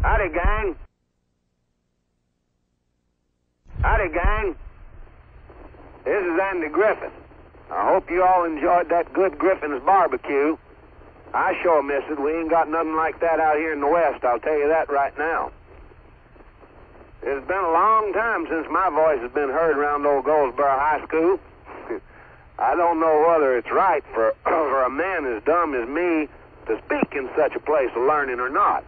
Howdy, gang. Howdy, gang. This is Andy Griffith. I hope you all enjoyed that good Griffin's barbecue. I sure miss it. We ain't got nothing like that out here in the West, I'll tell you that right now. It's been a long time since my voice has been heard around old GOLDSBORO High School. I don't know whether it's right for a man as dumb as me to speak in such a place of learning or not.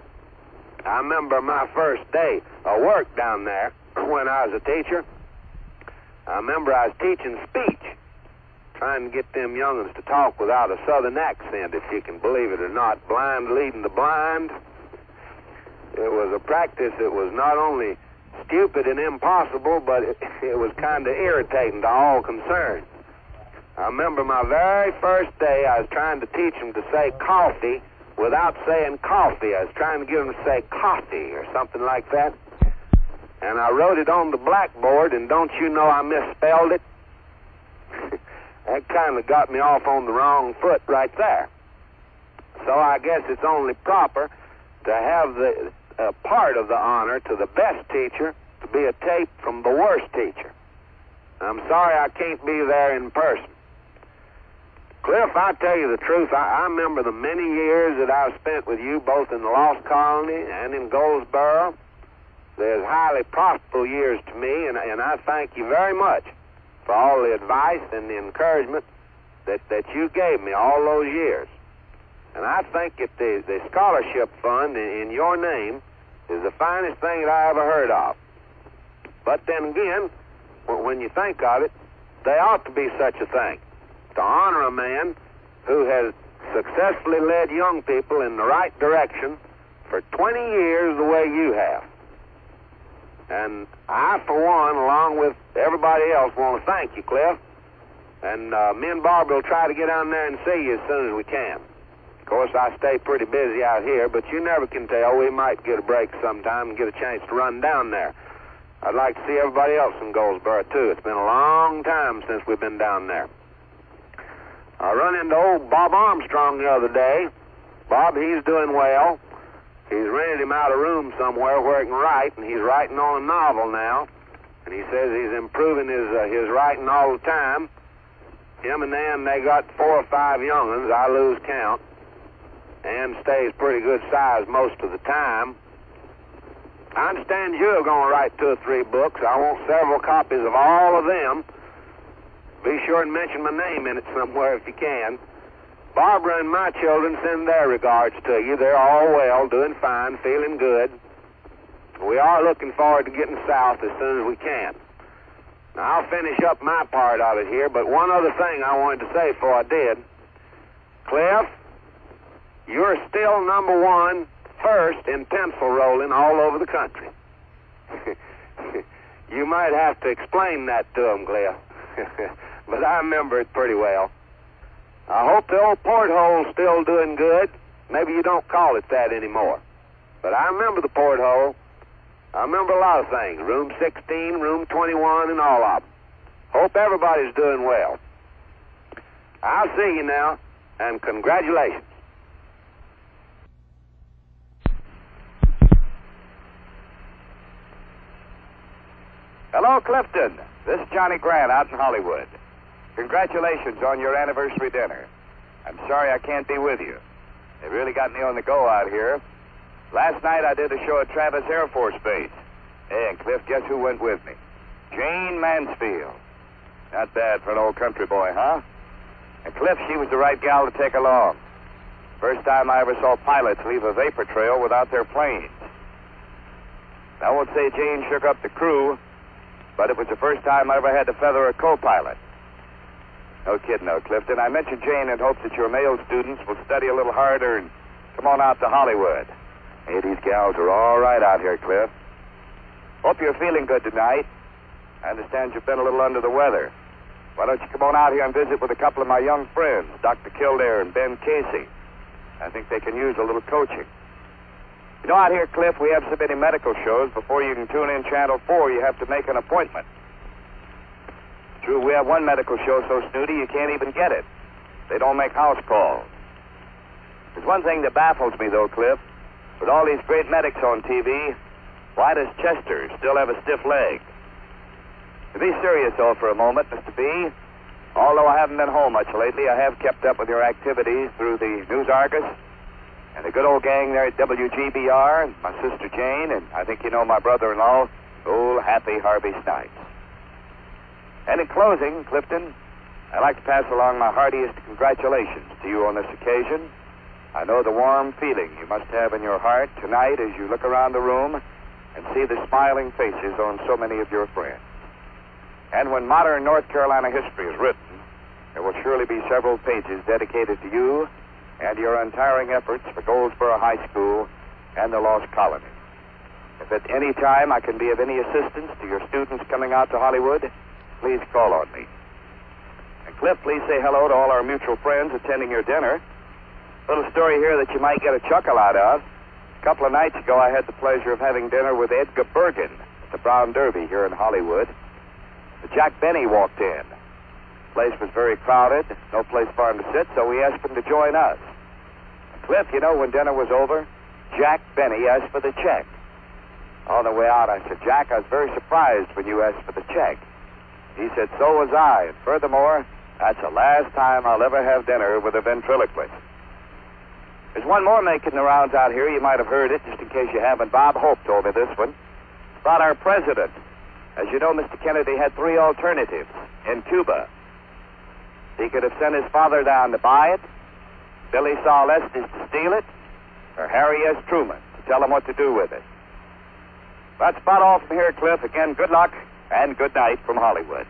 I remember my first day of work down there when I was a teacher. I remember I was teaching speech, trying to get them young'uns to talk without a southern accent, if you can believe it or not. Blind leading the blind. It was a practice that was not only stupid and impossible, but it was kind of irritating to all concerned. I remember my very first day, I was trying to teach them to say coffee without saying coffee. I was trying to get them to say coffee or something like that. And I wrote it on the blackboard, and don't you know I misspelled it? That kind of got me off on the wrong foot right there. So I guess it's only proper to have the part of the honor to the best teacher to be a tape from the worst teacher. I'm sorry I can't be there in person. Cliff, I tell you the truth, I remember the many years that I've spent with you both in the Lost Colony and in GOLDSBORO. They're highly profitable years to me, and I thank you very much for all the advice and the encouragement that you gave me all those years. And I think that the scholarship fund in your name is the finest thing that I ever heard of. But then again, when you think of it, there ought to be such a thing. To honor a man who has successfully led young people in the right direction for 20 years the way you have. And I, for one, along with everybody else, want to thank you, Cliff. And me and Barbara will try to get down there and see you as soon as we can. Of course, I stay pretty busy out here, but you never can tell. We might get a break sometime and get a chance to run down there. I'd like to see everybody else in GOLDSBORO, too. It's been a long time since we've been down there. I run into old Bob Armstrong the other day. Bob, he's doing well. He's rented him out a room somewhere where he can write, and he's writing on a novel now. And he says he's improving his writing all the time. Him and Ann, they got 4 or 5 young'uns. I lose count. Ann stays pretty good size most of the time. I understand you're going to write 2 or 3 books. I want several copies of all of them. Be sure and mention my name in it somewhere if you can. Barbara and my children send their regards to you. They're all well, doing fine, feeling good. We are looking forward to getting south as soon as we can. Now, I'll finish up my part of it here, but one other thing I wanted to say before I did. Cliff, you're still number 1 first in pencil rolling all over the country. You might have to explain that to them, Cliff. But I remember it pretty well. I hope the old porthole's still doing good. Maybe you don't call it that anymore. But I remember the porthole. I remember a lot of things. Room 16, room 21, and all of them. Hope everybody's doing well. I'll see you now, and congratulations. Hello, Clifton. This is Johnny Grant out in Hollywood. Congratulations on your anniversary dinner. I'm sorry I can't be with you. They really got me on the go out here. Last night I did a show at Travis Air Force Base. Hey, and Cliff, guess who went with me? Jane Mansfield. Not bad for an old country boy, huh? And Cliff, she was the right gal to take along. First time I ever saw pilots leave a vapor trail without their planes. I won't say Jane shook up the crew, but it was the first time I ever had to feather a co-pilot. No kidding, no, Clifton. I mentioned Jane in hopes that your male students will study a little harder and come on out to Hollywood. Hey, these gals are all right out here, Cliff. Hope you're feeling good tonight. I understand you've been a little under the weather. Why don't you come on out here and visit with a couple of my young friends, Dr. Kildare and Ben Casey. I think they can use a little coaching. You know, out here, Cliff, we have so many medical shows. Before you can tune in Channel 4, you have to make an appointment. True, we have one medical show so snooty you can't even get it. They don't make house calls. There's one thing that baffles me, though, Cliff. With all these great medics on TV, why does Chester still have a stiff leg? To be serious, though, for a moment, Mr. B, although I haven't been home much lately, I have kept up with your activities through the News Argus and the good old gang there at WGBR, and my sister Jane, and I think you know my brother-in-law, old Happy Harvey Snipes. And in closing, Clifton, I'd like to pass along my heartiest congratulations to you on this occasion. I know the warm feeling you must have in your heart tonight as you look around the room and see the smiling faces on so many of your friends. And when modern North Carolina history is written, there will surely be several pages dedicated to you and your untiring efforts for Goldsboro High School and the Lost Colony. If at any time I can be of any assistance to your students coming out to Hollywood, please call on me. And Cliff, please say hello to all our mutual friends attending your dinner. A little story here that you might get a chuckle out of. A couple of nights ago, I had the pleasure of having dinner with Edgar Bergen at the Brown Derby here in Hollywood. Jack Benny walked in. The place was very crowded, no place for him to sit, so we asked him to join us. And Cliff, you know, when dinner was over, Jack Benny asked for the check. On the way out, I said, Jack, I was very surprised when you asked for the check. He said, so was I. And furthermore, that's the last time I'll ever have dinner with a ventriloquist. There's one more making the rounds out here. You might have heard it, just in case you haven't. Bob Hope told me this one. About our president. As you know, Mr. Kennedy had three alternatives in Cuba. He could have sent his father down to buy it, Billy Saul Estes to steal it, or Harry S. Truman to tell him what to do with it. That's about all from here, Cliff. Again, good luck and good night from Hollywood.